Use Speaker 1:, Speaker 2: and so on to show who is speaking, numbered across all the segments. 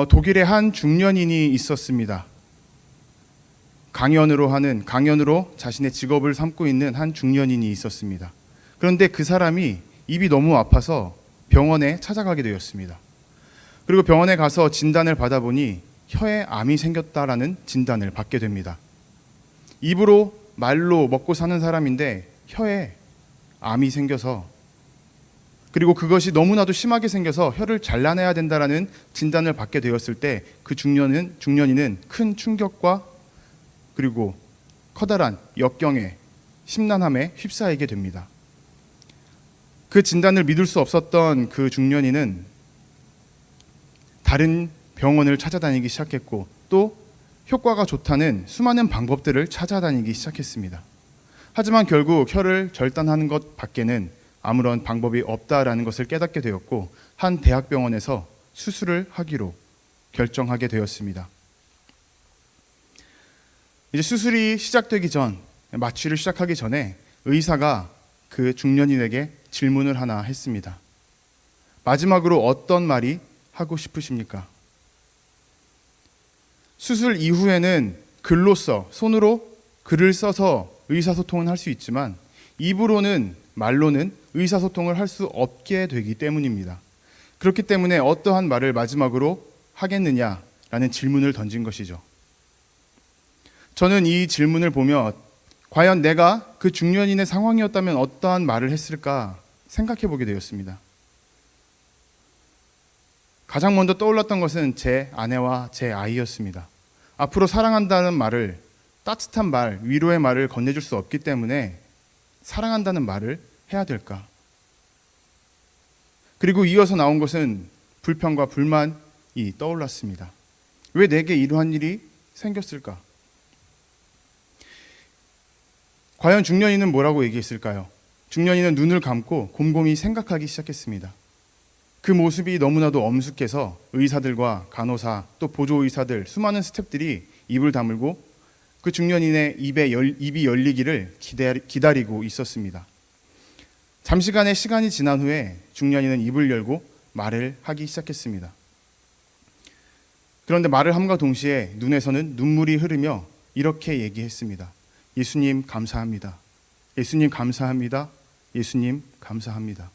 Speaker 1: 독일에 한 중년인이 있었습니다. 강연으로 자신의 직업을 삼고 있는 한 중년인이 있었습니다. 그런데 그 사람이 입이 너무 아파서 병원에 찾아가게 되었습니다. 그리고 병원에 가서 진단을 받아보니 혀에 암이 생겼다라는 진단을 받게 됩니다. 입으로 말로 먹고 사는 사람인데 혀에 암이 생겨서, 그리고 그것이 너무나도 심하게 생겨서 혀를 잘라내야 된다라는 진단을 받게 되었을 때 그 중년인은 큰 충격과 그리고 커다란 역경에, 심란함에 휩싸이게 됩니다. 그 진단을 믿을 수 없었던 그 중년인은 다른 병원을 찾아다니기 시작했고, 또 효과가 좋다는 수많은 방법들을 찾아다니기 시작했습니다. 하지만 결국 혀를 절단하는 것 밖에는 아무런 방법이 없다라는 것을 깨닫게 되었고, 한 대학병원에서 수술을 하기로 결정하게 되었습니다. 이제 수술이 시작되기 전, 마취를 시작하기 전에 의사가 그 중년인에게 질문을 하나 했습니다. 마지막으로 어떤 말이 하고 싶으십니까? 수술 이후에는 손으로 글을 써서 의사소통은 할 수 있지만 말로는 의사소통을 할 수 없게 되기 때문입니다. 그렇기 때문에 어떠한 말을 마지막으로 하겠느냐라는 질문을 던진 것이죠. 저는 이 질문을 보며 과연 내가 그 중년인의 상황이었다면 어떠한 말을 했을까 생각해 보게 되었습니다. 가장 먼저 떠올랐던 것은 제 아내와 제 아이였습니다. 앞으로 사랑한다는 말을, 따뜻한 말, 위로의 말을 건네줄 수 없기 때문에 사랑한다는 말을 해야 될까? 그리고 이어서 나온 것은 불평과 불만이 떠올랐습니다. 왜 내게 이러한 일이 생겼을까? 과연 중년인은 뭐라고 얘기했을까요? 중년인은 눈을 감고 곰곰이 생각하기 시작했습니다. 그 모습이 너무나도 엄숙해서 의사들과 간호사, 또 보조의사들, 수많은 스태프들이 입을 다물고 그 중년인의 입이 열리기를 기다리고 있었습니다. 잠시간의 시간이 지난 후에 중년인은 입을 열고 말을 하기 시작했습니다. 그런데 말을 함과 동시에 눈에서는 눈물이 흐르며 이렇게 얘기했습니다. 예수님 감사합니다. 예수님 감사합니다. 예수님 감사합니다.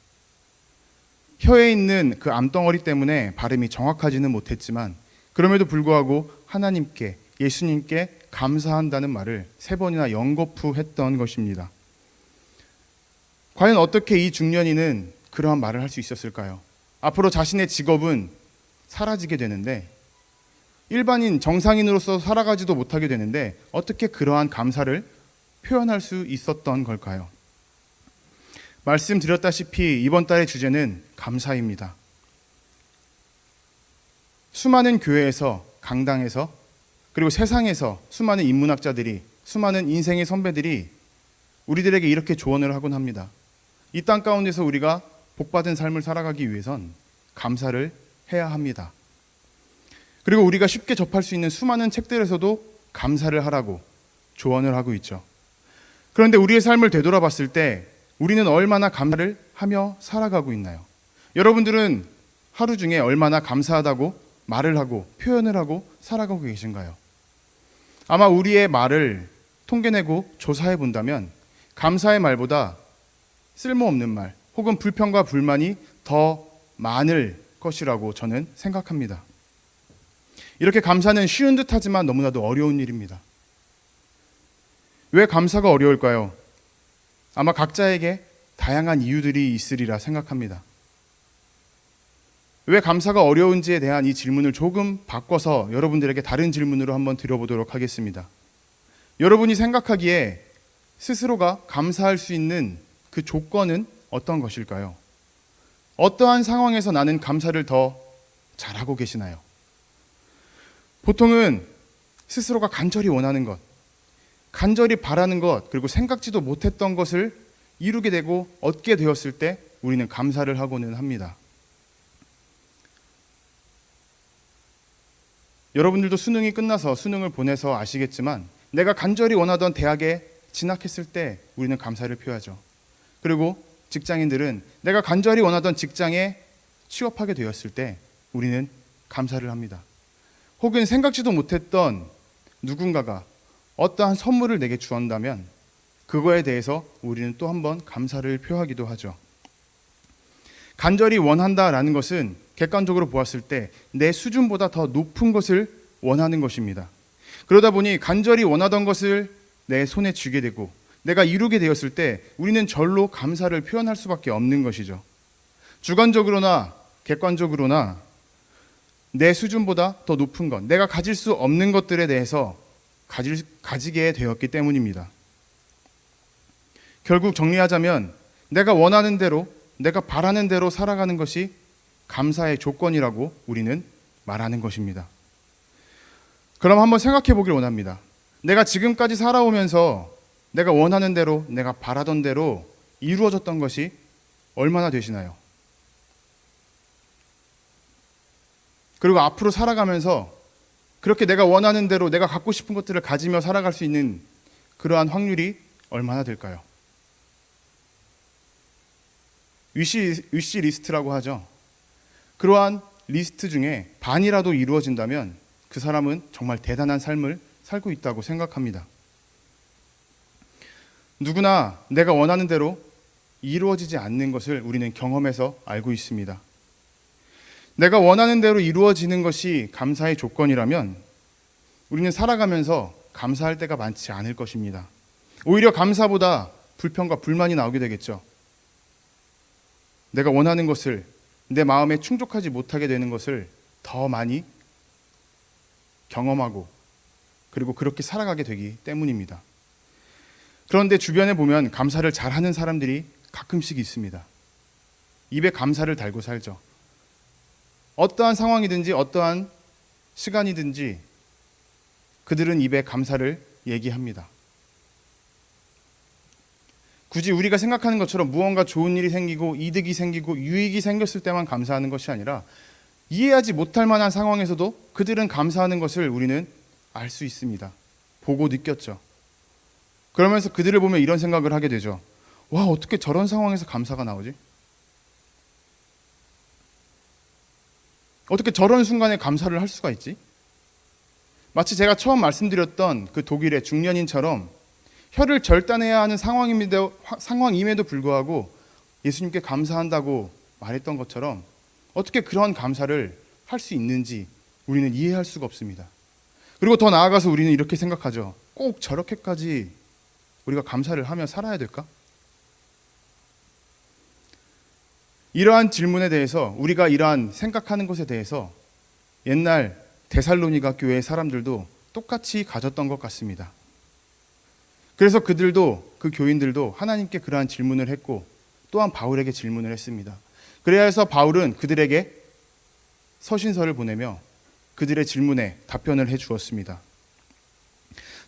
Speaker 1: 혀에 있는 그 암덩어리 때문에 발음이 정확하지는 못했지만 그럼에도 불구하고 하나님께, 예수님께 감사한다는 말을 3번이나 연거푸했던 것입니다. 과연 어떻게 이 중년인은 그러한 말을 할 수 있었을까요? 앞으로 자신의 직업은 사라지게 되는데, 일반인 정상인으로서 살아가지도 못하게 되는데 어떻게 그러한 감사를 표현할 수 있었던 걸까요? 말씀드렸다시피 이번 달의 주제는 감사입니다. 수많은 교회에서, 강당에서, 그리고 세상에서 수많은 인문학자들이, 수많은 인생의 선배들이 우리들에게 이렇게 조언을 하곤 합니다. 이 땅 가운데서 우리가 복받은 삶을 살아가기 위해선 감사를 해야 합니다. 그리고 우리가 쉽게 접할 수 있는 수많은 책들에서도 감사를 하라고 조언을 하고 있죠. 그런데 우리의 삶을 되돌아봤을 때 우리는 얼마나 감사를 하며 살아가고 있나요? 여러분들은 하루 중에 얼마나 감사하다고 말을 하고 표현을 하고 살아가고 계신가요? 아마 우리의 말을 통계내고 조사해 본다면 감사의 말보다 쓸모없는 말 혹은 불평과 불만이 더 많을 것이라고 저는 생각합니다. 이렇게 감사는 쉬운 듯하지만 너무나도 어려운 일입니다. 왜 감사가 어려울까요? 아마 각자에게 다양한 이유들이 있으리라 생각합니다. 왜 감사가 어려운지에 대한 이 질문을 조금 바꿔서 여러분들에게 다른 질문으로 한번 드려보도록 하겠습니다. 여러분이 생각하기에 스스로가 감사할 수 있는 그 조건은 어떤 것일까요? 어떠한 상황에서 나는 감사를 더 잘하고 계시나요? 보통은 스스로가 간절히 원하는 것, 간절히 바라는 것, 그리고 생각지도 못했던 것을 이루게 되고 얻게 되었을 때 우리는 감사를 하고는 합니다. 여러분들도 수능이 끝나서 수능을 보내서 아시겠지만 내가 간절히 원하던 대학에 진학했을 때 우리는 감사를 표하죠. 그리고 직장인들은 내가 간절히 원하던 직장에 취업하게 되었을 때 우리는 감사를 합니다. 혹은 생각지도 못했던 누군가가 어떠한 선물을 내게 주었다면 그거에 대해서 우리는 또 한 번 감사를 표하기도 하죠. 간절히 원한다라는 것은 객관적으로 보았을 때 내 수준보다 더 높은 것을 원하는 것입니다. 그러다 보니 간절히 원하던 것을 내 손에 쥐게 되고 내가 이루게 되었을 때 우리는 절로 감사를 표현할 수밖에 없는 것이죠. 주관적으로나 객관적으로나 내 수준보다 더 높은 것, 내가 가질 수 없는 것들에 대해서 가지게 되었기 때문입니다. 결국 정리하자면 내가 원하는 대로, 내가 바라는 대로 살아가는 것이 감사의 조건이라고 우리는 말하는 것입니다. 그럼 한번 생각해 보길 원합니다. 내가 지금까지 살아오면서 내가 원하는 대로, 내가 바라던 대로 이루어졌던 것이 얼마나 되시나요? 그리고 앞으로 살아가면서 그렇게 내가 원하는 대로 내가 갖고 싶은 것들을 가지며 살아갈 수 있는 그러한 확률이 얼마나 될까요? 위시 리스트라고 하죠. 그러한 리스트 중에 반이라도 이루어진다면 그 사람은 정말 대단한 삶을 살고 있다고 생각합니다. 누구나 내가 원하는 대로 이루어지지 않는 것을 우리는 경험해서 알고 있습니다. 내가 원하는 대로 이루어지는 것이 감사의 조건이라면 우리는 살아가면서 감사할 때가 많지 않을 것입니다. 오히려 감사보다 불평과 불만이 나오게 되겠죠. 내가 원하는 것을 내 마음에 충족하지 못하게 되는 것을 더 많이 경험하고 그리고 그렇게 살아가게 되기 때문입니다. 그런데 주변에 보면 감사를 잘하는 사람들이 가끔씩 있습니다. 입에 감사를 달고 살죠. 어떠한 상황이든지 어떠한 시간이든지 그들은 입에 감사를 얘기합니다. 굳이 우리가 생각하는 것처럼 무언가 좋은 일이 생기고 이득이 생기고 유익이 생겼을 때만 감사하는 것이 아니라 이해하지 못할 만한 상황에서도 그들은 감사하는 것을 우리는 알 수 있습니다. 보고 느꼈죠. 그러면서 그들을 보면 이런 생각을 하게 되죠. 와, 어떻게 저런 상황에서 감사가 나오지? 어떻게 저런 순간에 감사를 할 수가 있지? 마치 제가 처음 말씀드렸던 그 독일의 중년인처럼 혀를 절단해야 하는 상황임에도 불구하고 예수님께 감사한다고 말했던 것처럼 어떻게 그런 감사를 할 수 있는지 우리는 이해할 수가 없습니다. 그리고 더 나아가서 우리는 이렇게 생각하죠. 꼭 저렇게까지 우리가 감사를 하며 살아야 될까? 이러한 질문에 대해서 우리가 이러한 생각하는 것에 대해서 옛날 데살로니가 교회의 사람들도 똑같이 가졌던 것 같습니다. 그래서 그들도 그 교인들도 하나님께 그러한 질문을 했고 또한 바울에게 질문을 했습니다. 그래야 해서 바울은 그들에게 서신서를 보내며 그들의 질문에 답변을 해 주었습니다.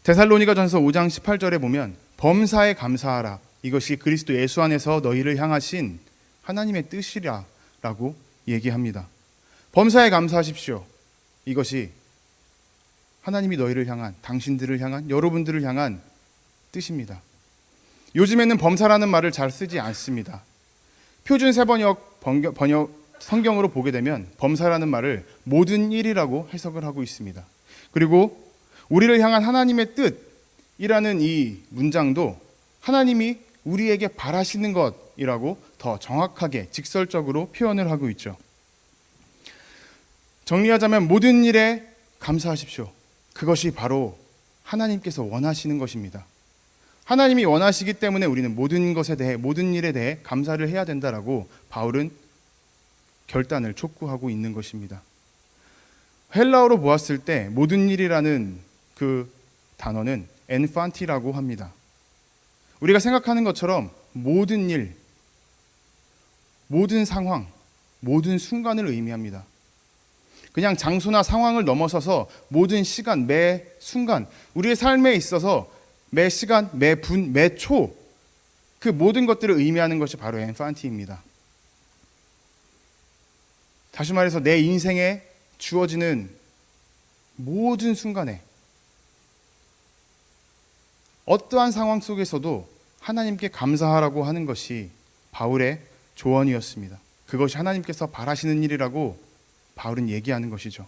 Speaker 1: 데살로니가전서 5장 18절에 보면 범사에 감사하라. 이것이 그리스도 예수 안에서 너희를 향하신 하나님의 뜻이라 라고 얘기합니다. 범사에 감사하십시오. 이것이 하나님이 너희를 향한, 당신들을 향한, 여러분들을 향한 뜻입니다. 요즘에는 범사라는 말을 잘 쓰지 않습니다. 표준 세번역 번역 성경으로 보게 되면 범사라는 말을 모든 일이라고 해석을 하고 있습니다. 그리고 우리를 향한 하나님의 뜻이라는 이 문장도 하나님이 우리에게 바라시는 것이라고 더 정확하게 직설적으로 표현을 하고 있죠. 정리하자면 모든 일에 감사하십시오. 그것이 바로 하나님께서 원하시는 것입니다. 하나님이 원하시기 때문에 우리는 모든 것에 대해, 모든 일에 대해 감사를 해야 된다라고 바울은 결단을 촉구하고 있는 것입니다. 헬라어로 보았을 때 모든 일이라는 그 단어는 엔판티라고 합니다. 우리가 생각하는 것처럼 모든 일, 모든 상황, 모든 순간을 의미합니다. 그냥 장소나 상황을 넘어서서 모든 시간, 매 순간, 우리의 삶에 있어서 매 시간, 매 분, 매 초, 그 모든 것들을 의미하는 것이 바로 엔판티입니다. 다시 말해서 내 인생에 주어지는 모든 순간에 어떠한 상황 속에서도 하나님께 감사하라고 하는 것이 바울의 조언이었습니다. 그것이 하나님께서 바라시는 일이라고 바울은 얘기하는 것이죠.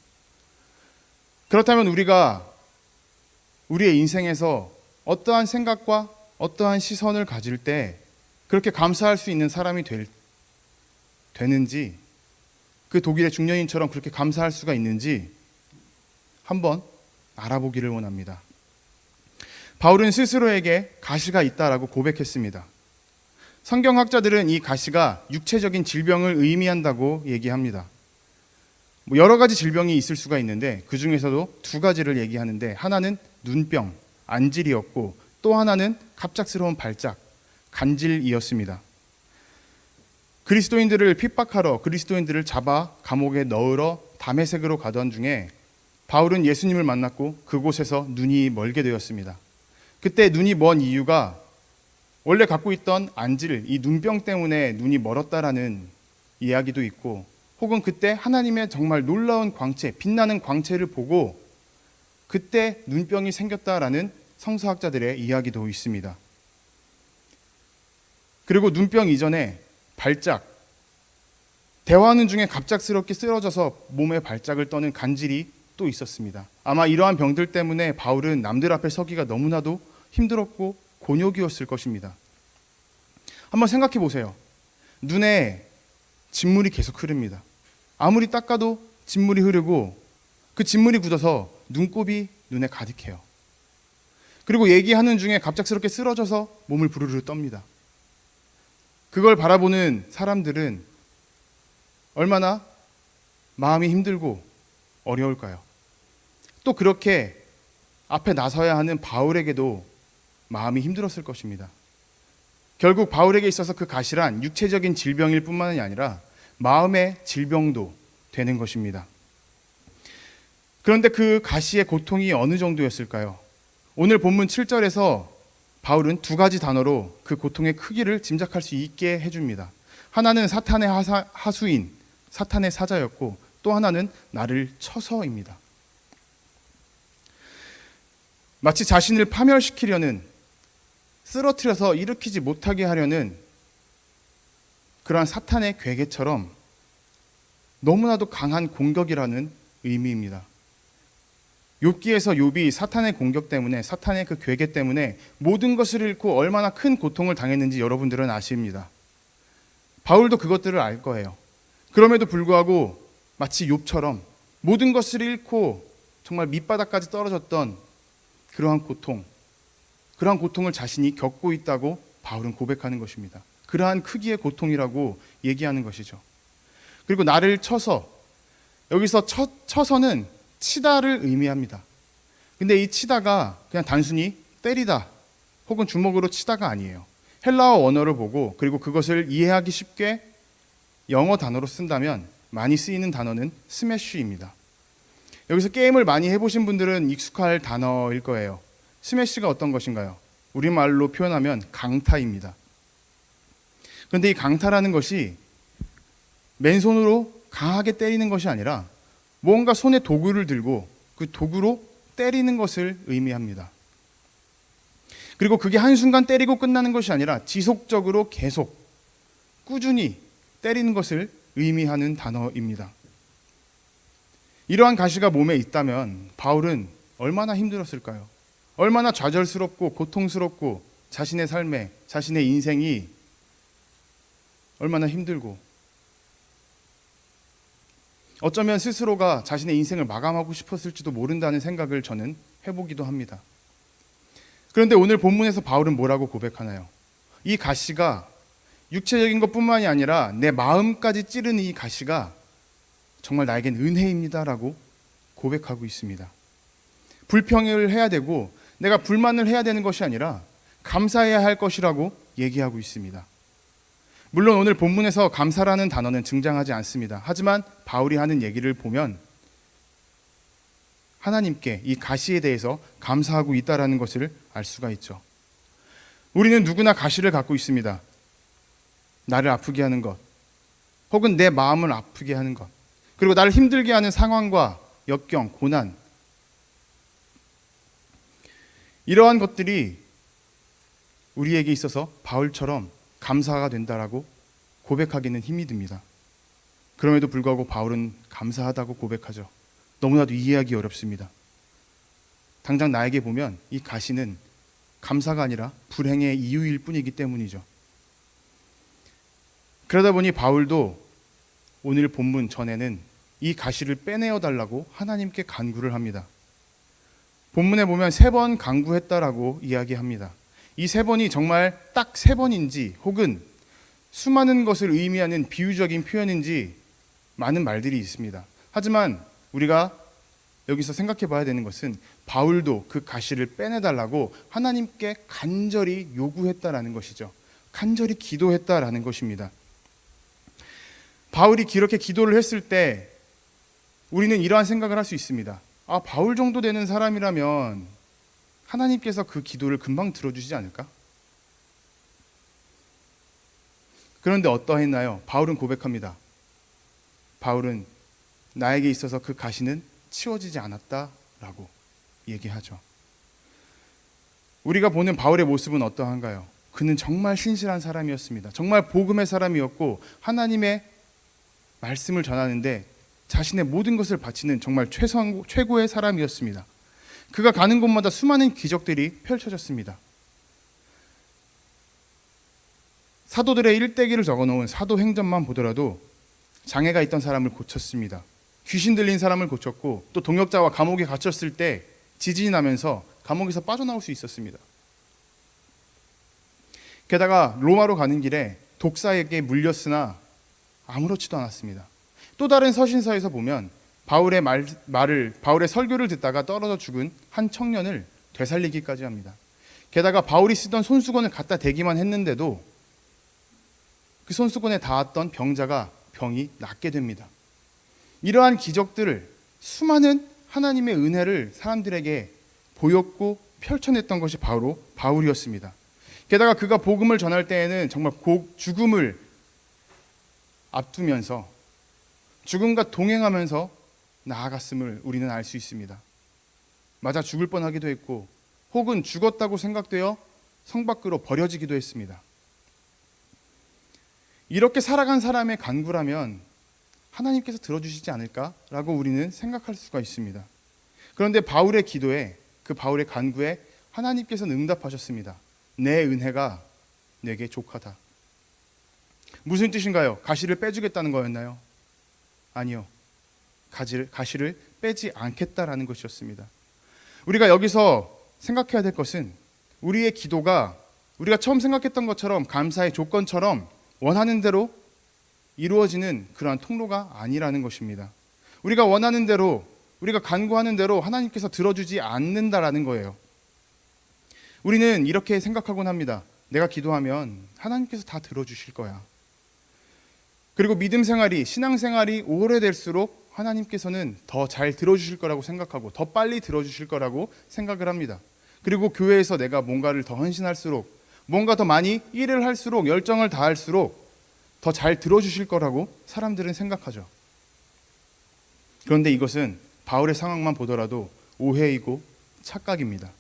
Speaker 1: 그렇다면 우리가 우리의 인생에서 어떠한 생각과 어떠한 시선을 가질 때 그렇게 감사할 수 있는 사람이 되는지, 그 독일의 중년인처럼 그렇게 감사할 수가 있는지 한번 알아보기를 원합니다. 바울은 스스로에게 가시가 있다라고 고백했습니다. 성경학자들은 이 가시가 육체적인 질병을 의미한다고 얘기합니다. 여러 가지 질병이 있을 수가 있는데 그 중에서도 두 가지를 얘기하는데, 하나는 눈병, 안질이었고 또 하나는 갑작스러운 발작, 간질이었습니다. 그리스도인들을 핍박하러 그리스도인들을 잡아 감옥에 넣으러 다메섹으로 가던 중에 바울은 예수님을 만났고 그곳에서 눈이 멀게 되었습니다. 그때 눈이 먼 이유가 원래 갖고 있던 안질, 이 눈병 때문에 눈이 멀었다라는 이야기도 있고, 혹은 그때 하나님의 정말 놀라운 광채, 빛나는 광채를 보고 그때 눈병이 생겼다라는 성서학자들의 이야기도 있습니다. 그리고 눈병 이전에 발작, 대화하는 중에 갑작스럽게 쓰러져서 몸에 발작을 떠는 간질이 또 있었습니다. 아마 이러한 병들 때문에 바울은 남들 앞에 서기가 너무나도 힘들었고 곤욕이었을 것입니다. 한번 생각해 보세요. 눈에 진물이 계속 흐릅니다. 아무리 닦아도 진물이 흐르고 그 진물이 굳어서 눈곱이 눈에 가득해요. 그리고 얘기하는 중에 갑작스럽게 쓰러져서 몸을 부르르 떱니다. 그걸 바라보는 사람들은 얼마나 마음이 힘들고 어려울까요? 또 그렇게 앞에 나서야 하는 바울에게도 마음이 힘들었을 것입니다. 결국 바울에게 있어서 그 가시란 육체적인 질병일 뿐만이 아니라 마음의 질병도 되는 것입니다. 그런데 그 가시의 고통이 어느 정도였을까요? 오늘 본문 7절에서 바울은 두 가지 단어로 그 고통의 크기를 짐작할 수 있게 해줍니다. 하나는 사탄의 하수인, 사탄의 사자였고 또 하나는 나를 쳐서입니다. 마치 자신을 파멸시키려는, 쓰러뜨려서 일으키지 못하게 하려는 그러한 사탄의 괴계처럼 너무나도 강한 공격이라는 의미입니다. 욥기에서 욥이 사탄의 공격 때문에, 사탄의 그 괴계 때문에 모든 것을 잃고 얼마나 큰 고통을 당했는지 여러분들은 아십니다. 바울도 그것들을 알 거예요. 그럼에도 불구하고 마치 욥처럼 모든 것을 잃고 정말 밑바닥까지 떨어졌던 그러한 고통을 자신이 겪고 있다고 바울은 고백하는 것입니다. 그러한 크기의 고통이라고 얘기하는 것이죠. 그리고 나를 쳐서, 여기서 쳐서는 치다를 의미합니다. 근데 이 치다가 그냥 단순히 때리다 혹은 주먹으로 치다가 아니에요. 헬라어 원어를 보고 그리고 그것을 이해하기 쉽게 영어 단어로 쓴다면 많이 쓰이는 단어는 스매쉬입니다. 여기서 게임을 많이 해보신 분들은 익숙할 단어일 거예요. 스매쉬가 어떤 것인가요? 우리말로 표현하면 강타입니다. 그런데 이 강타라는 것이 맨손으로 강하게 때리는 것이 아니라 뭔가 손에 도구를 들고 그 도구로 때리는 것을 의미합니다. 그리고 그게 한순간 때리고 끝나는 것이 아니라 지속적으로 계속 꾸준히 때리는 것을 의미하는 단어입니다. 이러한 가시가 몸에 있다면 바울은 얼마나 힘들었을까요? 얼마나 좌절스럽고 고통스럽고 자신의 삶에, 자신의 인생이 얼마나 힘들고, 어쩌면 스스로가 자신의 인생을 마감하고 싶었을지도 모른다는 생각을 저는 해보기도 합니다. 그런데 오늘 본문에서 바울은 뭐라고 고백하나요? 이 가시가 육체적인 것뿐만이 아니라 내 마음까지 찌르는 이 가시가 정말 나에겐 은혜입니다라고 고백하고 있습니다. 불평을 해야 되고 내가 불만을 해야 되는 것이 아니라 감사해야 할 것이라고 얘기하고 있습니다. 물론 오늘 본문에서 감사라는 단어는 등장하지 않습니다. 하지만 바울이 하는 얘기를 보면 하나님께 이 가시에 대해서 감사하고 있다는 것을 알 수가 있죠. 우리는 누구나 가시를 갖고 있습니다. 나를 아프게 하는 것, 혹은 내 마음을 아프게 하는 것, 그리고 나를 힘들게 하는 상황과 역경, 고난, 이러한 것들이 우리에게 있어서 바울처럼 감사가 된다라고 고백하기는 힘이 듭니다. 그럼에도 불구하고 바울은 감사하다고 고백하죠. 너무나도 이해하기 어렵습니다. 당장 나에게 보면 이 가시는 감사가 아니라 불행의 이유일 뿐이기 때문이죠. 그러다 보니 바울도 오늘 본문 전에는 이 가시를 빼내어 달라고 하나님께 간구를 합니다. 본문에 보면 3번 간구했다라고 이야기합니다. 이 3번이 정말 딱 3번인지 혹은 수많은 것을 의미하는 비유적인 표현인지 많은 말들이 있습니다. 하지만 우리가 여기서 생각해 봐야 되는 것은 바울도 그 가시를 빼내달라고 하나님께 간절히 요구했다라는 것이죠. 간절히 기도했다라는 것입니다. 바울이 그렇게 기도를 했을 때 우리는 이러한 생각을 할 수 있습니다. 바울 정도 되는 사람이라면 하나님께서 그 기도를 금방 들어주시지 않을까? 그런데 어떠했나요? 바울은 고백합니다. 바울은 나에게 있어서 그 가시는 치워지지 않았다라고 얘기하죠. 우리가 보는 바울의 모습은 어떠한가요? 그는 정말 신실한 사람이었습니다. 정말 복음의 사람이었고 하나님의 말씀을 전하는데 자신의 모든 것을 바치는 정말 최고의 사람이었습니다. 그가 가는 곳마다 수많은 기적들이 펼쳐졌습니다. 사도들의 일대기를 적어놓은 사도행전만 보더라도 장애가 있던 사람을 고쳤습니다. 귀신 들린 사람을 고쳤고 또 동역자와 감옥에 갇혔을 때 지진이 나면서 감옥에서 빠져나올 수 있었습니다. 게다가 로마로 가는 길에 독사에게 물렸으나 아무렇지도 않았습니다. 또 다른 서신서에서 보면 바울의 설교를 듣다가 떨어져 죽은 한 청년을 되살리기까지 합니다. 게다가 바울이 쓰던 손수건을 갖다 대기만 했는데도 그 손수건에 닿았던 병자가 병이 낫게 됩니다. 이러한 기적들을 수많은 하나님의 은혜를 사람들에게 보였고 펼쳐냈던 것이 바로 바울이었습니다. 게다가 그가 복음을 전할 때에는 정말 죽음을 앞두면서 죽음과 동행하면서 나아갔음을 우리는 알 수 있습니다. 맞아 죽을 뻔하기도 했고 혹은 죽었다고 생각되어 성 밖으로 버려지기도 했습니다. 이렇게 살아간 사람의 간구라면 하나님께서 들어주시지 않을까라고 우리는 생각할 수가 있습니다. 그런데 바울의 기도에, 그 바울의 간구에 하나님께서는 응답하셨습니다. 내 은혜가 내게 족하다. 무슨 뜻인가요? 가시를 빼주겠다는 거였나요? 아니요. 가시를 빼지 않겠다라는 것이었습니다. 우리가 여기서 생각해야 될 것은 우리의 기도가 우리가 처음 생각했던 것처럼 감사의 조건처럼 원하는 대로 이루어지는 그러한 통로가 아니라는 것입니다. 우리가 원하는 대로, 우리가 간구하는 대로 하나님께서 들어주지 않는다라는 거예요. 우리는 이렇게 생각하곤 합니다. 내가 기도하면 하나님께서 다 들어주실 거야. 그리고 믿음 생활이, 신앙 생활이 오래될수록 하나님께서는 더 잘 들어주실 거라고 생각하고 더 빨리 들어주실 거라고 생각을 합니다. 그리고 교회에서 내가 뭔가를 더 헌신할수록, 뭔가 더 많이 일을 할수록, 열정을 다할수록 더 잘 들어주실 거라고 사람들은 생각하죠. 그런데 이것은 바울의 상황만 보더라도 오해이고 착각입니다.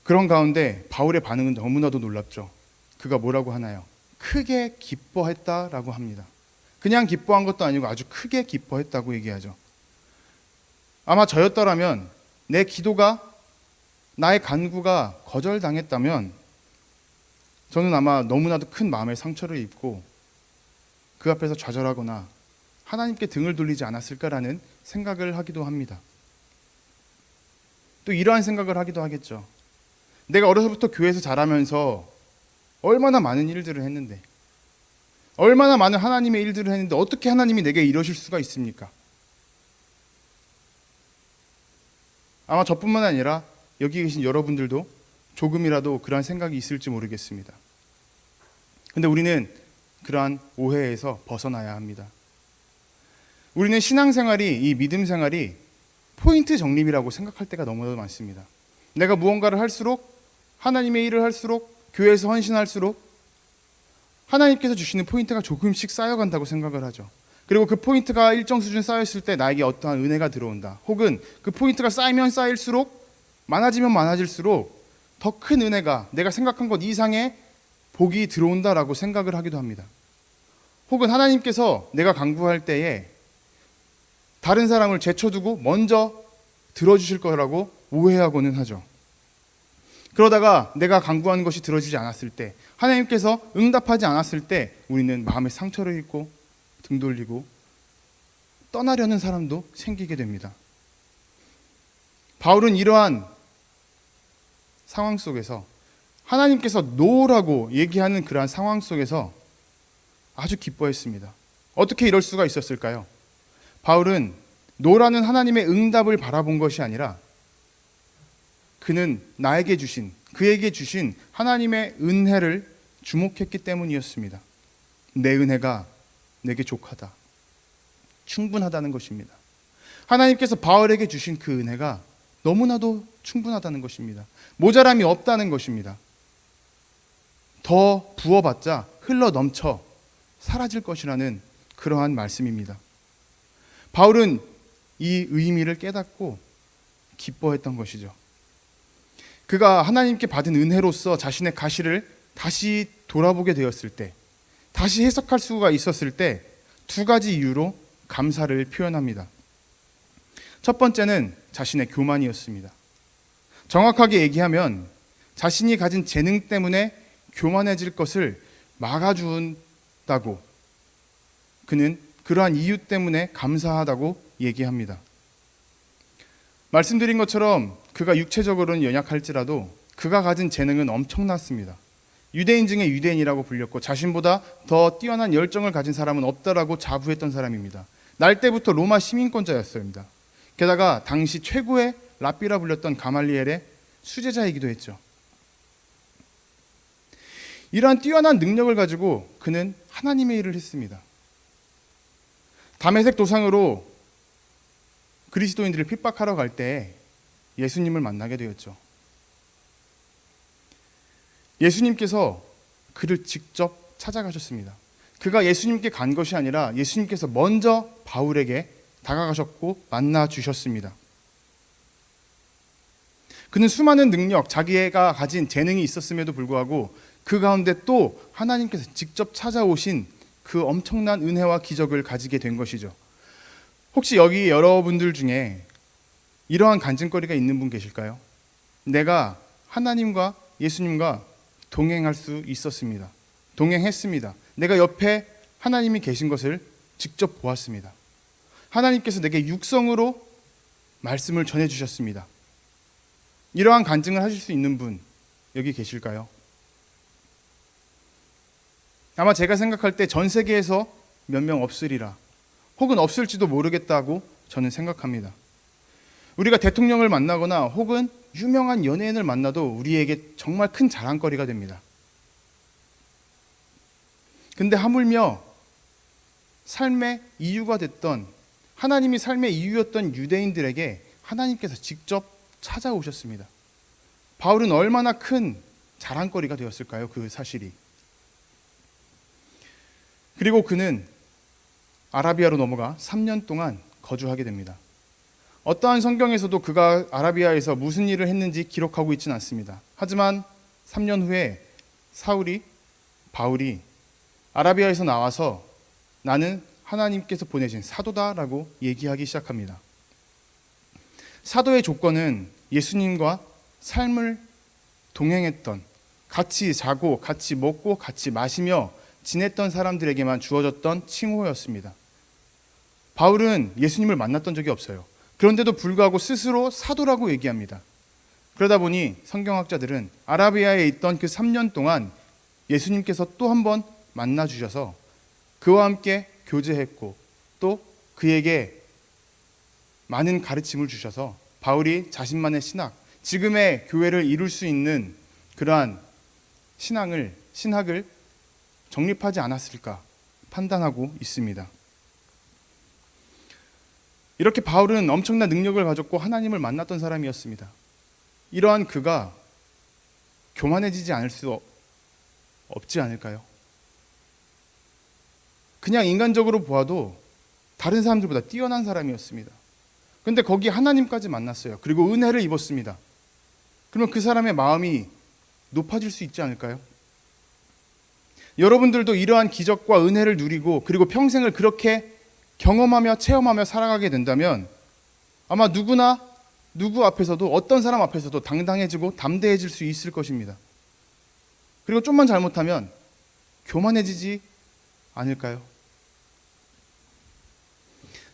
Speaker 1: 그런 가운데 바울의 반응은 너무나도 놀랍죠. 그가 뭐라고 하나요? 크게 기뻐했다라고 합니다. 그냥 기뻐한 것도 아니고 아주 크게 기뻐했다고 얘기하죠. 아마 저였더라면 내 기도가, 나의 간구가 거절당했다면 저는 아마 너무나도 큰 마음의 상처를 입고 그 앞에서 좌절하거나 하나님께 등을 돌리지 않았을까라는 생각을 하기도 합니다. 또 이러한 생각을 하기도 하겠죠. 내가 어려서부터 교회에서 자라면서 얼마나 많은 일들을 했는데, 얼마나 많은 하나님의 일들을 했는데 어떻게 하나님이 내게 이러실 수가 있습니까? 아마 저뿐만 아니라 여기 계신 여러분들도 조금이라도 그러한 생각이 있을지 모르겠습니다. 근데 우리는 그러한 오해에서 벗어나야 합니다. 우리는 신앙생활이, 이 믿음 생활이 포인트 적립이라고 생각할 때가 너무나도 많습니다. 내가 무언가를 할수록, 하나님의 일을 할수록, 교회에서 헌신할수록 하나님께서 주시는 포인트가 조금씩 쌓여간다고 생각을 하죠. 그리고 그 포인트가 일정 수준 쌓였을 때 나에게 어떠한 은혜가 들어온다. 혹은 그 포인트가 쌓이면 쌓일수록 많아지면 많아질수록 더 큰 은혜가 내가 생각한 것 이상의 복이 들어온다라고 생각을 하기도 합니다. 혹은 하나님께서 내가 간구할 때에 다른 사람을 제쳐두고 먼저 들어주실 거라고 오해하고는 하죠. 그러다가 내가 간구하는 것이 들어지지 않았을 때, 하나님께서 응답하지 않았을 때 우리는 마음에 상처를 입고 등 돌리고 떠나려는 사람도 생기게 됩니다. 바울은 이러한 상황 속에서 하나님께서 노라고 얘기하는 그러한 상황 속에서 아주 기뻐했습니다. 어떻게 이럴 수가 있었을까요? 바울은 노라는 하나님의 응답을 바라본 것이 아니라 그는 그에게 주신 하나님의 은혜를 주목했기 때문이었습니다. 내 은혜가 내게 족하다, 충분하다는 것입니다. 하나님께서 바울에게 주신 그 은혜가 너무나도 충분하다는 것입니다. 모자람이 없다는 것입니다. 더 부어봤자 흘러 넘쳐 사라질 것이라는 그러한 말씀입니다. 바울은 이 의미를 깨닫고 기뻐했던 것이죠. 그가 하나님께 받은 은혜로서 자신의 가시를 다시 돌아보게 되었을 때, 다시 해석할 수가 있었을 때 두 가지 이유로 감사를 표현합니다. 첫 번째는 자신의 교만이었습니다. 정확하게 얘기하면 자신이 가진 재능 때문에 교만해질 것을 막아준다고, 그는 그러한 이유 때문에 감사하다고 얘기합니다. 말씀드린 것처럼 그가 육체적으로는 연약할지라도 그가 가진 재능은 엄청났습니다. 유대인 중에 유대인이라고 불렸고 자신보다 더 뛰어난 열정을 가진 사람은 없다라고 자부했던 사람입니다. 날 때부터 로마 시민권자였습니다. 게다가 당시 최고의 랍비라 불렸던 가말리엘의 수제자이기도 했죠. 이러한 뛰어난 능력을 가지고 그는 하나님의 일을 했습니다. 다메섹 도상으로 그리스도인들을 핍박하러 갈 때 예수님을 만나게 되었죠. 예수님께서 그를 직접 찾아가셨습니다. 그가 예수님께 간 것이 아니라 예수님께서 먼저 바울에게 다가가셨고 만나 주셨습니다. 그는 수많은 능력, 자기가 가진 재능이 있었음에도 불구하고 그 가운데 또 하나님께서 직접 찾아오신 그 엄청난 은혜와 기적을 가지게 된 것이죠. 혹시 여기 여러분들 중에 이러한 간증거리가 있는 분 계실까요? 내가 하나님과 예수님과 동행할 수 있었습니다. 동행했습니다. 내가 옆에 하나님이 계신 것을 직접 보았습니다. 하나님께서 내게 육성으로 말씀을 전해주셨습니다. 이러한 간증을 하실 수 있는 분 여기 계실까요? 아마 제가 생각할 때 전 세계에서 몇 명 없으리라, 혹은 없을지도 모르겠다고 저는 생각합니다. 우리가 대통령을 만나거나 혹은 유명한 연예인을 만나도 우리에게 정말 큰 자랑거리가 됩니다. 근데 하물며 삶의 이유가 됐던, 하나님이 삶의 이유였던 유대인들에게 하나님께서 직접 찾아오셨습니다. 바울은 얼마나 큰 자랑거리가 되었을까요? 그 사실이. 그리고 그는 아라비아로 넘어가 3년 동안 거주하게 됩니다. 어떠한 성경에서도 그가 아라비아에서 무슨 일을 했는지 기록하고 있지는 않습니다. 하지만 3년 후에 바울이 아라비아에서 나와서 나는 하나님께서 보내신 사도다라고 얘기하기 시작합니다. 사도의 조건은 예수님과 삶을 동행했던, 같이 자고 같이 먹고 같이 마시며 지냈던 사람들에게만 주어졌던 칭호였습니다. 바울은 예수님을 만났던 적이 없어요. 그런데도 불구하고 스스로 사도라고 얘기합니다. 그러다 보니 성경학자들은 아라비아에 있던 그 3년 동안 예수님께서 또 한 번 만나 주셔서 그와 함께 교제했고 또 그에게 많은 가르침을 주셔서 바울이 자신만의 신학, 지금의 교회를 이룰 수 있는 그러한 신학을 정립하지 않았을까 판단하고 있습니다. 이렇게 바울은 엄청난 능력을 가졌고 하나님을 만났던 사람이었습니다. 이러한 그가 교만해지지 않을 수 없지 않을까요? 그냥 인간적으로 보아도 다른 사람들보다 뛰어난 사람이었습니다. 그런데 거기 하나님까지 만났어요. 그리고 은혜를 입었습니다. 그러면 그 사람의 마음이 높아질 수 있지 않을까요? 여러분들도 이러한 기적과 은혜를 누리고 그리고 평생을 그렇게 경험하며 체험하며 살아가게 된다면 아마 누구나 누구 앞에서도 어떤 사람 앞에서도 당당해지고 담대해질 수 있을 것입니다. 그리고 좀만 잘못하면 교만해지지 않을까요?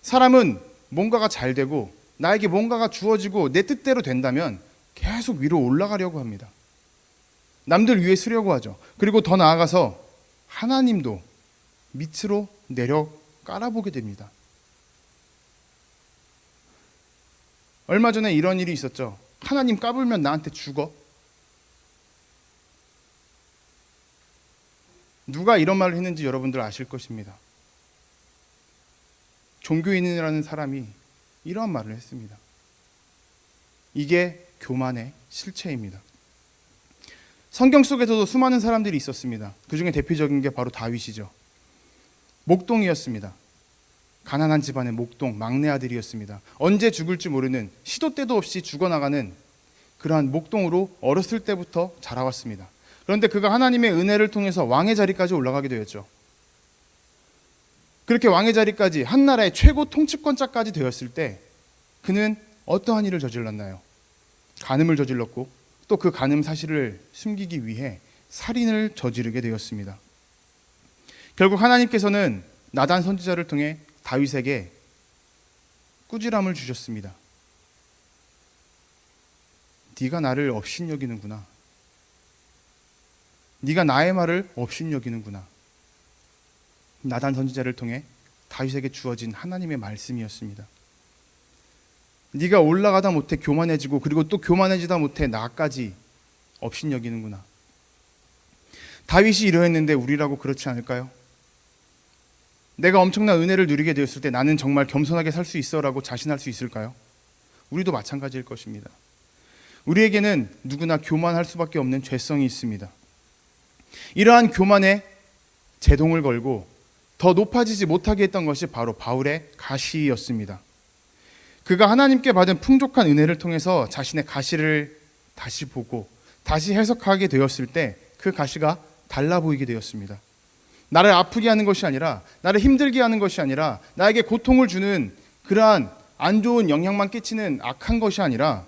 Speaker 1: 사람은 뭔가가 잘 되고 나에게 뭔가가 주어지고 내 뜻대로 된다면 계속 위로 올라가려고 합니다. 남들 위에 서려고 하죠. 그리고 더 나아가서 하나님도 밑으로 내려 깔아보게 됩니다. 얼마 전에 이런 일이 있었죠. 하나님 까불면 나한테 죽어? 누가 이런 말을 했는지 여러분들 아실 것입니다. 종교인이라는 사람이 이러한 말을 했습니다. 이게 교만의 실체입니다. 성경 속에서도 수많은 사람들이 있었습니다. 그 중에 대표적인 게 바로 다윗이죠. 목동이었습니다. 가난한 집안의 목동, 막내 아들이었습니다. 언제 죽을지 모르는 시도 때도 없이 죽어나가는 그러한 목동으로 어렸을 때부터 자라왔습니다. 그런데 그가 하나님의 은혜를 통해서 왕의 자리까지 올라가게 되었죠. 그렇게 왕의 자리까지 한 나라의 최고 통치권자까지 되었을 때 그는 어떠한 일을 저질렀나요? 간음을 저질렀고 또 그 간음 사실을 숨기기 위해 살인을 저지르게 되었습니다. 결국 하나님께서는 나단 선지자를 통해 다윗에게 꾸지람을 주셨습니다. 네가 나를 업신여기는구나. 네가 나의 말을 업신여기는구나. 나단 선지자를 통해 다윗에게 주어진 하나님의 말씀이었습니다. 네가 올라가다 못해 교만해지고 그리고 또 교만해지다 못해 나까지 업신여기는구나. 다윗이 이러했는데 우리라고 그렇지 않을까요? 내가 엄청난 은혜를 누리게 되었을 때 나는 정말 겸손하게 살 수 있어라고 자신할 수 있을까요? 우리도 마찬가지일 것입니다. 우리에게는 누구나 교만할 수밖에 없는 죄성이 있습니다. 이러한 교만에 제동을 걸고 더 높아지지 못하게 했던 것이 바로 바울의 가시였습니다. 그가 하나님께 받은 풍족한 은혜를 통해서 자신의 가시를 다시 보고 다시 해석하게 되었을 때 그 가시가 달라 보이게 되었습니다. 나를 아프게 하는 것이 아니라 나를 힘들게 하는 것이 아니라 나에게 고통을 주는 그러한 안 좋은 영향만 끼치는 악한 것이 아니라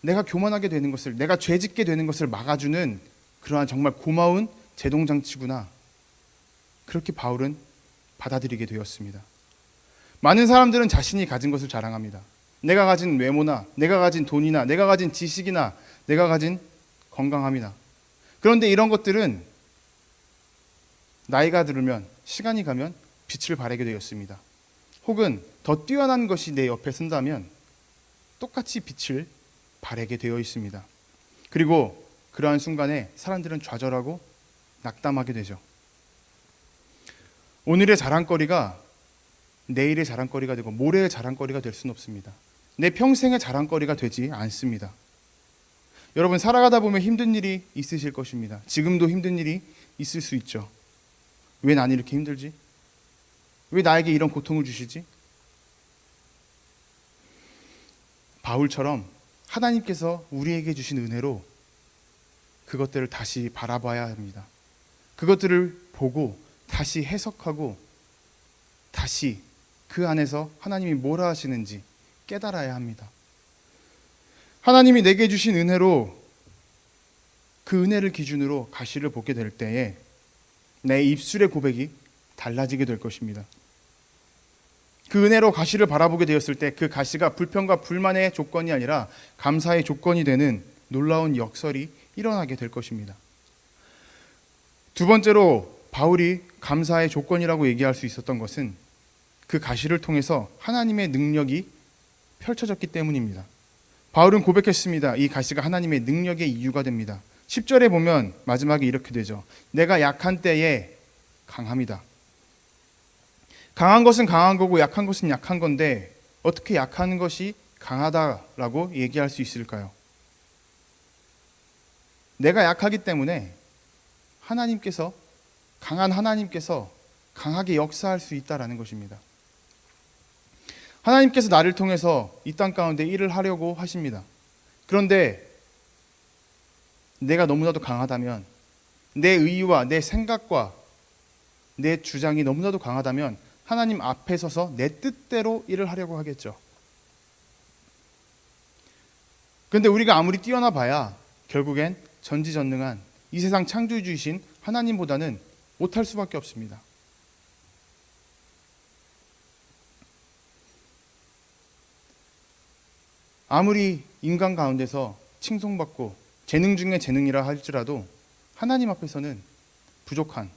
Speaker 1: 내가 교만하게 되는 것을, 내가 죄짓게 되는 것을 막아주는 그러한 정말 고마운 제동장치구나. 그렇게 바울은 받아들이게 되었습니다. 많은 사람들은 자신이 가진 것을 자랑합니다. 내가 가진 외모나 내가 가진 돈이나 내가 가진 지식이나 내가 가진 건강함이나. 그런데 이런 것들은 나이가 들면 시간이 가면 빛을 발하게 되었습니다. 혹은 더 뛰어난 것이 내 옆에 선다면 똑같이 빛을 발하게 되어 있습니다. 그리고 그러한 순간에 사람들은 좌절하고 낙담하게 되죠. 오늘의 자랑거리가 내일의 자랑거리가 되고 모레의 자랑거리가 될 수는 없습니다. 내 평생의 자랑거리가 되지 않습니다. 여러분, 살아가다 보면 힘든 일이 있으실 것입니다. 지금도 힘든 일이 있을 수 있죠. 왜 난 이렇게 힘들지? 왜 나에게 이런 고통을 주시지? 바울처럼 하나님께서 우리에게 주신 은혜로 그것들을 다시 바라봐야 합니다. 그것들을 보고 다시 해석하고 다시 그 안에서 하나님이 뭐라 하시는지 깨달아야 합니다. 하나님이 내게 주신 은혜로 그 은혜를 기준으로 가시를 보게 될 때에 내 입술의 고백이 달라지게 될 것입니다. 그 은혜로 가시를 바라보게 되었을 때 그 가시가 불평과 불만의 조건이 아니라 감사의 조건이 되는 놀라운 역설이 일어나게 될 것입니다. 두 번째로 바울이 감사의 조건이라고 얘기할 수 있었던 것은 그 가시를 통해서 하나님의 능력이 펼쳐졌기 때문입니다. 바울은 고백했습니다. 이 가시가 하나님의 능력의 이유가 됩니다. 10절에 보면 마지막에 이렇게 되죠. 내가 약한 때에 강함이다. 강한 것은 강한 거고 약한 것은 약한 건데 어떻게 약한 것이 강하다라고 얘기할 수 있을까요? 내가 약하기 때문에 하나님께서, 강한 하나님께서 강하게 역사할 수 있다라는 것입니다. 하나님께서 나를 통해서 이 땅 가운데 일을 하려고 하십니다. 그런데 내가 너무나도 강하다면, 내 의의와 내 생각과 내 주장이 너무나도 강하다면 하나님 앞에 서서 내 뜻대로 일을 하려고 하겠죠. 그런데 우리가 아무리 뛰어나 봐야 결국엔 전지전능한 이 세상 창조주이신 하나님보다는 못할 수밖에 없습니다. 아무리 인간 가운데서 칭송받고 재능 중에 재능이라 할지라도 하나님 앞에서는 부족한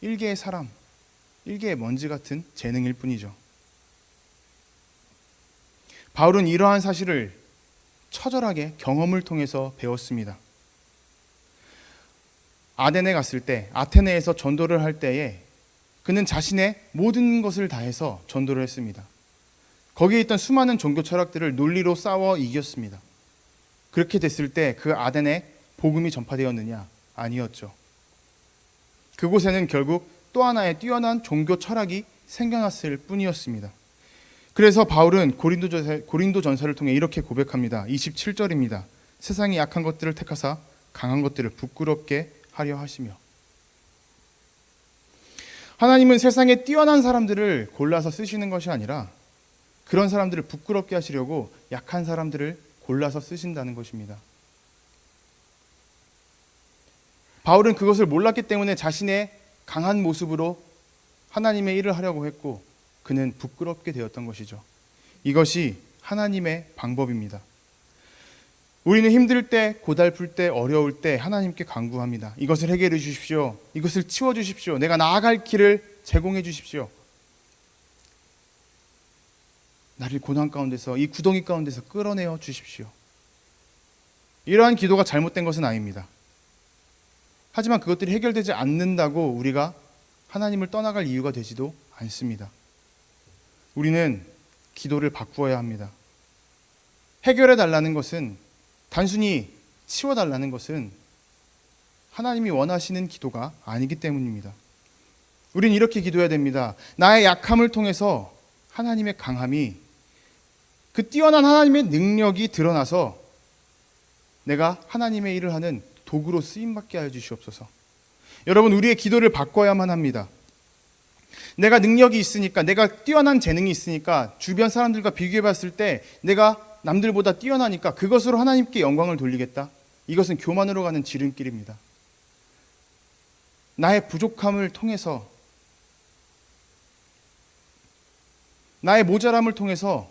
Speaker 1: 일개의 사람, 일개의 먼지 같은 재능일 뿐이죠. 바울은 이러한 사실을 처절하게 경험을 통해서 배웠습니다. 아덴에 갔을 때, 아테네에서 전도를 할 때에 그는 자신의 모든 것을 다해서 전도를 했습니다. 거기에 있던 수많은 종교 철학들을 논리로 싸워 이겼습니다. 그렇게 됐을 때 그 아덴에 복음이 전파되었느냐? 아니었죠. 그곳에는 결국 또 하나의 뛰어난 종교 철학이 생겨났을 뿐이었습니다. 그래서 바울은 고린도전서를 통해 이렇게 고백합니다. 27절입니다. 세상이 약한 것들을 택하사 강한 것들을 부끄럽게 하려 하시며. 하나님은 세상에 뛰어난 사람들을 골라서 쓰시는 것이 아니라 그런 사람들을 부끄럽게 하시려고 약한 사람들을 골라서 쓰신다는 것입니다. 바울은 그것을 몰랐기 때문에 자신의 강한 모습으로 하나님의 일을 하려고 했고 그는 부끄럽게 되었던 것이죠. 이것이 하나님의 방법입니다. 우리는 힘들 때, 고달플 때, 어려울 때 하나님께 간구합니다. 이것을 해결해 주십시오. 이것을 치워 주십시오. 내가 나아갈 길을 제공해 주십시오. 나를 고난 가운데서, 이 구덩이 가운데서 끌어내어 주십시오. 이러한 기도가 잘못된 것은 아닙니다. 하지만 그것들이 해결되지 않는다고 우리가 하나님을 떠나갈 이유가 되지도 않습니다. 우리는 기도를 바꾸어야 합니다. 해결해 달라는 것은, 단순히 치워달라는 것은 하나님이 원하시는 기도가 아니기 때문입니다. 우리는 이렇게 기도해야 됩니다. 나의 약함을 통해서 하나님의 강함이, 그 뛰어난 하나님의 능력이 드러나서 내가 하나님의 일을 하는 도구로 쓰임받게 하여 주시옵소서. 여러분, 우리의 기도를 바꿔야만 합니다. 내가 능력이 있으니까, 내가 뛰어난 재능이 있으니까, 주변 사람들과 비교해 봤을 때 내가 남들보다 뛰어나니까 그것으로 하나님께 영광을 돌리겠다. 이것은 교만으로 가는 지름길입니다. 나의 부족함을 통해서, 나의 모자람을 통해서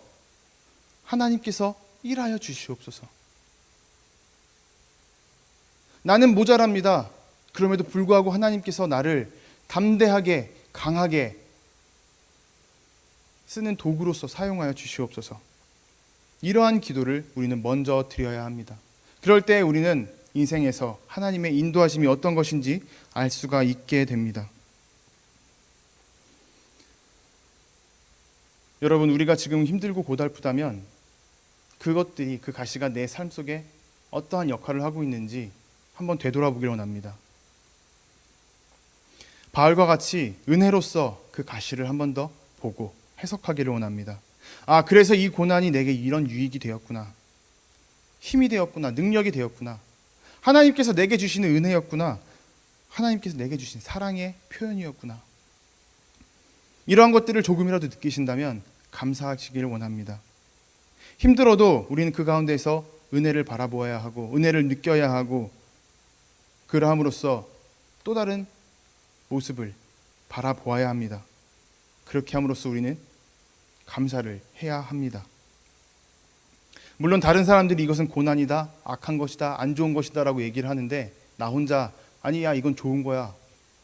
Speaker 1: 하나님께서 일하여 주시옵소서. 나는 모자랍니다. 그럼에도 불구하고 하나님께서 나를 담대하게, 강하게 쓰는 도구로서 사용하여 주시옵소서. 이러한 기도를 우리는 먼저 드려야 합니다. 그럴 때 우리는 인생에서 하나님의 인도하심이 어떤 것인지 알 수가 있게 됩니다. 여러분, 우리가 지금 힘들고 고달프다면 그것들이, 그 가시가 내 삶 속에 어떠한 역할을 하고 있는지 한번 되돌아보기를 원합니다. 바울과 같이 은혜로서 그 가시를 한 번 더 보고 해석하기를 원합니다. 아, 그래서 이 고난이 내게 이런 유익이 되었구나. 힘이 되었구나. 능력이 되었구나. 하나님께서 내게 주시는 은혜였구나. 하나님께서 내게 주신 사랑의 표현이었구나. 이러한 것들을 조금이라도 느끼신다면 감사하시기를 원합니다. 힘들어도 우리는 그 가운데서 은혜를 바라보아야 하고 은혜를 느껴야 하고, 그러함으로써 또 다른 모습을 바라보아야 합니다. 그렇게 함으로써 우리는 감사를 해야 합니다. 물론 다른 사람들이 이것은 고난이다, 악한 것이다, 안 좋은 것이다 라고 얘기를 하는데 나 혼자 아니야 이건 좋은 거야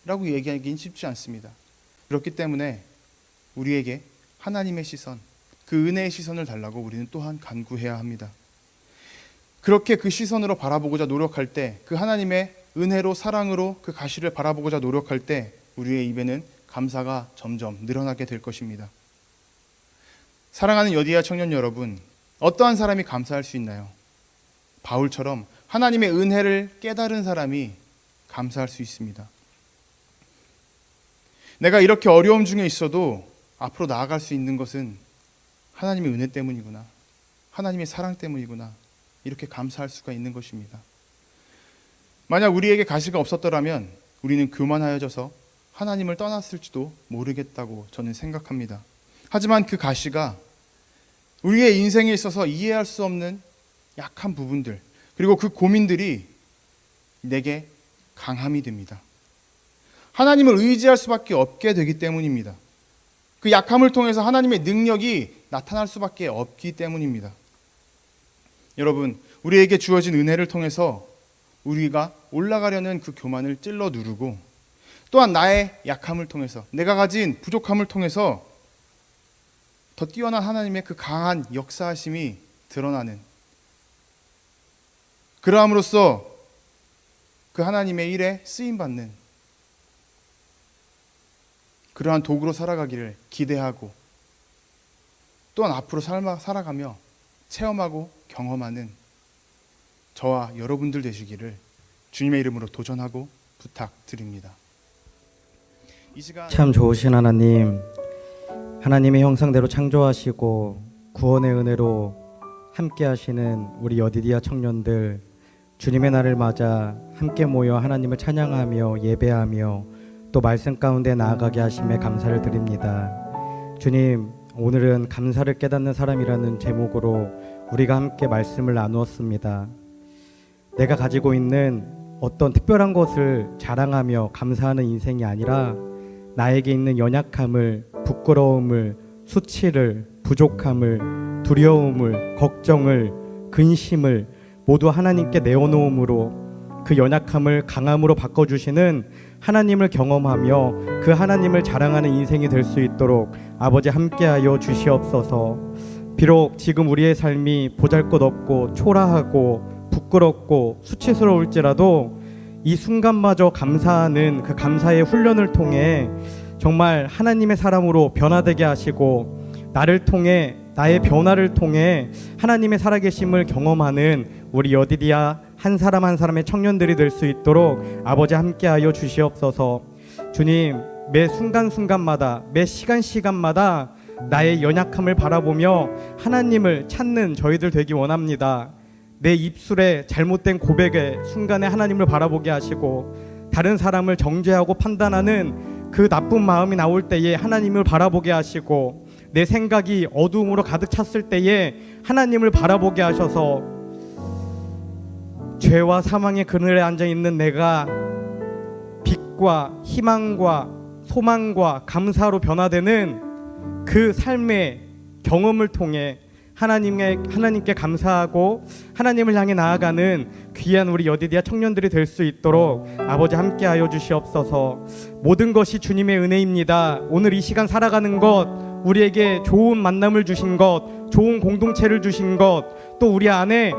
Speaker 1: 라고 얘기하기는 쉽지 않습니다. 그렇기 때문에 우리에게 하나님의 시선, 그 은혜의 시선을 달라고 우리는 또한 간구해야 합니다. 그렇게 그 시선으로 바라보고자 노력할 때, 그 하나님의 은혜로, 사랑으로 그 가시를 바라보고자 노력할 때 우리의 입에는 감사가 점점 늘어나게 될 것입니다. 사랑하는 여디아 청년 여러분, 어떠한 사람이 감사할 수 있나요? 바울처럼 하나님의 은혜를 깨달은 사람이 감사할 수 있습니다. 내가 이렇게 어려움 중에 있어도 앞으로 나아갈 수 있는 것은 하나님의 은혜 때문이구나, 하나님의 사랑 때문이구나, 이렇게 감사할 수가 있는 것입니다. 만약 우리에게 가시가 없었더라면 우리는 교만하여져서 하나님을 떠났을지도 모르겠다고 저는 생각합니다. 하지만 그 가시가 우리의 인생에 있어서 이해할 수 없는 약한 부분들, 그리고 그 고민들이 내게 강함이 됩니다. 하나님을 의지할 수밖에 없게 되기 때문입니다. 그 약함을 통해서 하나님의 능력이 나타날 수밖에 없기 때문입니다. 여러분, 우리에게 주어진 은혜를 통해서 우리가 올라가려는 그 교만을 찔러 누르고, 또한 나의 약함을 통해서, 내가 가진 부족함을 통해서 더 뛰어난 하나님의 그 강한 역사하심이 드러나는, 그러함으로써 그 하나님의 일에 쓰임받는 그러한 도구로 살아가기를 기대하고, 또한 앞으로 살아가며 체험하고 경험하는 저와 여러분들 되시기를 주님의 이름으로 도전하고 부탁드립니다. 이 시간
Speaker 2: 참 좋으신 하나님, 하나님의 형상대로 창조하시고 구원의 은혜로 함께 하시는 우리 여디디아 청년들, 주님의 날을 맞아 함께 모여 하나님을 찬양하며 예배하며 또 말씀 가운데 나아가게 하심에 감사를 드립니다. 주님, 오늘은 감사를 깨닫는 사람이라는 제목으로 우리가 함께 말씀을 나누었습니다. 내가 가지고 있는 어떤 특별한 것을 자랑하며 감사하는 인생이 아니라 나에게 있는 연약함을, 부끄러움을, 수치를, 부족함을, 두려움을, 걱정을, 근심을 모두 하나님께 내어놓음으로 그 연약함을 강함으로 바꿔주시는 하나님을 경험하며 그 하나님을 자랑하는 인생이 될 수 있도록 아버지 함께하여 주시옵소서. 비록 지금 우리의 삶이 보잘것없고 초라하고 부끄럽고 수치스러울지라도 이 순간마저 감사하는 그 감사의 훈련을 통해 정말 하나님의 사람으로 변화되게 하시고, 나를 통해, 나의 변화를 통해 하나님의 살아계심을 경험하는 우리 여디디아 한 사람 한 사람의 청년들이 될 수 있도록 아버지 함께하여 주시옵소서. 주님, 매 순간순간마다, 매 시간마다 나의 연약함을 바라보며 하나님을 찾는 저희들 되기 원합니다. 내 입술에 잘못된 고백의 순간에 하나님을 바라보게 하시고, 다른 사람을 정죄하고 판단하는 그 나쁜 마음이 나올 때에 하나님을 바라보게 하시고, 내 생각이 어두움으로 가득 찼을 때에 하나님을 바라보게 하셔서 죄와 사망의 그늘에 앉아있는 내가 빛과 희망과 소망과 감사로 변화되는 그 삶의 경험을 통해 하나님께 감사하고 하나님을 향해 나아가는 귀한 우리 여디디아 청년들이 될 수 있도록 아버지 함께하여 주시옵소서. 모든 것이 주님의 은혜입니다. 오늘 이 시간 살아가는 것, 우리에게 좋은 만남을 주신 것, 좋은 공동체를 주신 것, 또 우리 안에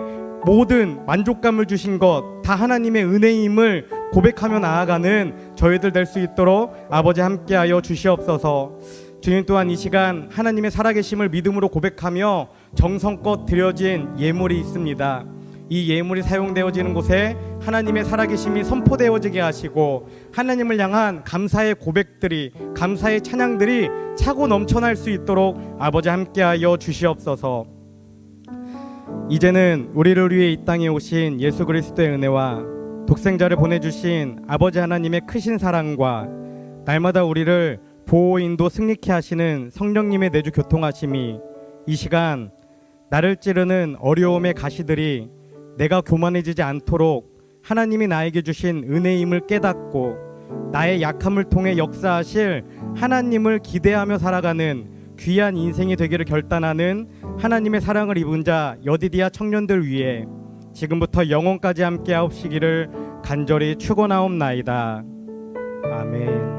Speaker 2: 모든 만족감을 주신 것 다 하나님의 은혜임을 고백하며 나아가는 저희들 될 수 있도록 아버지 함께하여 주시옵소서. 주님, 또한 이 시간 하나님의 살아계심을 믿음으로 고백하며 정성껏 드려진 예물이 있습니다. 이 예물이 사용되어지는 곳에 하나님의 살아계심이 선포되어지게 하시고, 하나님을 향한 감사의 고백들이, 감사의 찬양들이 차고 넘쳐날 수 있도록 아버지 함께하여 주시옵소서. 이제는 우리를 위해 이 땅에 오신 예수 그리스도의 은혜와 독생자를 보내주신 아버지 하나님의 크신 사랑과 날마다 우리를 보호 인도 승리케 하시는 성령님의 내주 교통하심이 이 시간 나를 찌르는 어려움의 가시들이 내가 교만해지지 않도록 하나님이 나에게 주신 은혜임을 깨닫고, 나의 약함을 통해 역사하실 하나님을 기대하며 살아가는 귀한 인생이 되기를 결단하는 하나님의 사랑을 입은 자 여디디아 청년들 위해 지금부터 영원까지 함께 하옵시기를 간절히 축원하옵나이다. 아멘.